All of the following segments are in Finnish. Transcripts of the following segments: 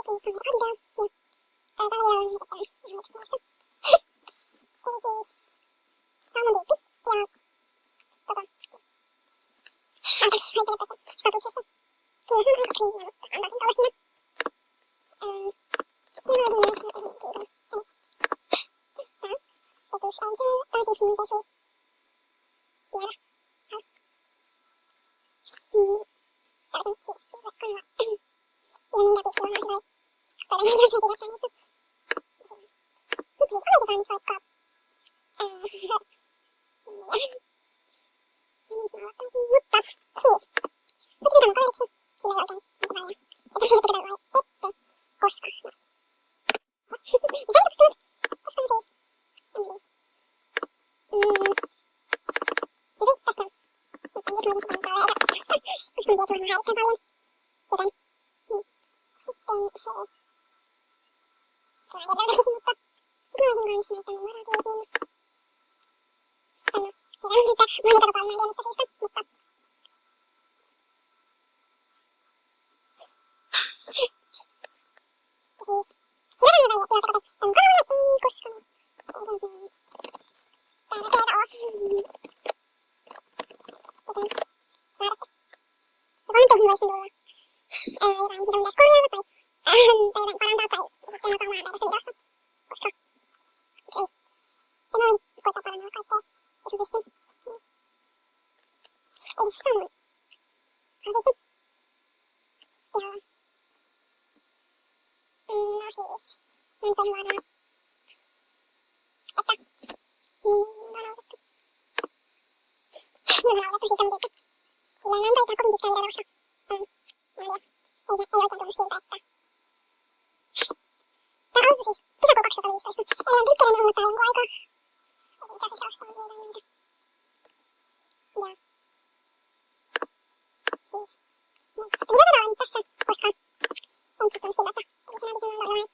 siis Adida ja täällä vielä on helpottava ihan kuvassa. Eli siis tää on mun tyyppi ja anteeksi, mä en tästä statuksesta. Kyllä se on aika kliiniä, mutta antaisin tällaisia. Niin mä laitin myös näitä tyypille. Eli tää Petus Angel, tää on siis mun pesu. Vielä. Tarvin siis kyllä kanava. Ja minkä pistillä mä vai todennäköisesti pidäkään niistä. Mut siis aloitetaan nyt vaikka miksi mä aloittaisin, mutta siis nyt pitää mun kaveriksi, sillä ei oikein niinku väliä, että heitä vai ette, koska no. Mitä on tapahtunut? Koska on siis siis tästä on mutta jos mä liikaa kannattaa leikata tästä, koska mun tietysti mä häirittää paljon, joten niin sitten kyllä mä tiedän takaisin, mutta sit mä olisin kanssa näyttänyt varatyypin. Tai no, hyvä on sitten mainita kokonaan pienistä syistä, mutta siis hyvä on väliä pilata tätä tämän kanavalla, ei koska no, ei se nyt niin tärkeetä oo. Joten vaadatte. Ja vanteihin voisin tulla jotain, mitä mun pitäisi korjata tai jotain parantaa tai sitten jotain vähän tästä videosta, koska miksi ei. Ja mä voisin koittaa parannella kaikkea, jos mä pystyn. Eli se on mun haasteetti. Ja no siis, mä nyt voisin vaadata, että niin on aloitettu. No mä aloitettu siitä mun tyyppi. Silleen mä en taitaa kovin pitkään videota, koska mä en tiedä, ei oikein tullut siltä, että tää on siis kesäkuun 2015. Eli on tykkäinen ollut tää jonkun aikaa. Voisin itse asiassa ostaa jotain niitä. Ja siis niin. Mitä tätä on nyt tässä, koska en siis tullut siltä, että tuli sanaa pitää vähän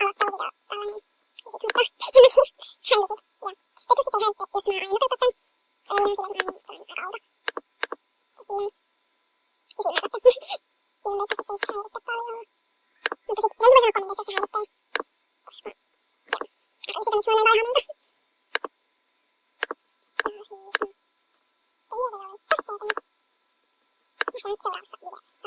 aloittava video tällainen. Mutta hänkin häirityt. Ja Petus sitten häiritte, jos mä aina nopeuttaa tän. Eli mä silleen aina sellainen aika outo. Ja silleen siinä katsotaan. Silleen että se ei häiritte paljon. Mutta sit jäi vähän kommenteissa, jos se häirittää. Koska joo, aika sitä miksi mä olen valhaa meitä. Ja siis no. Videota oli tässä, joten nähdään seuraavassa videossa.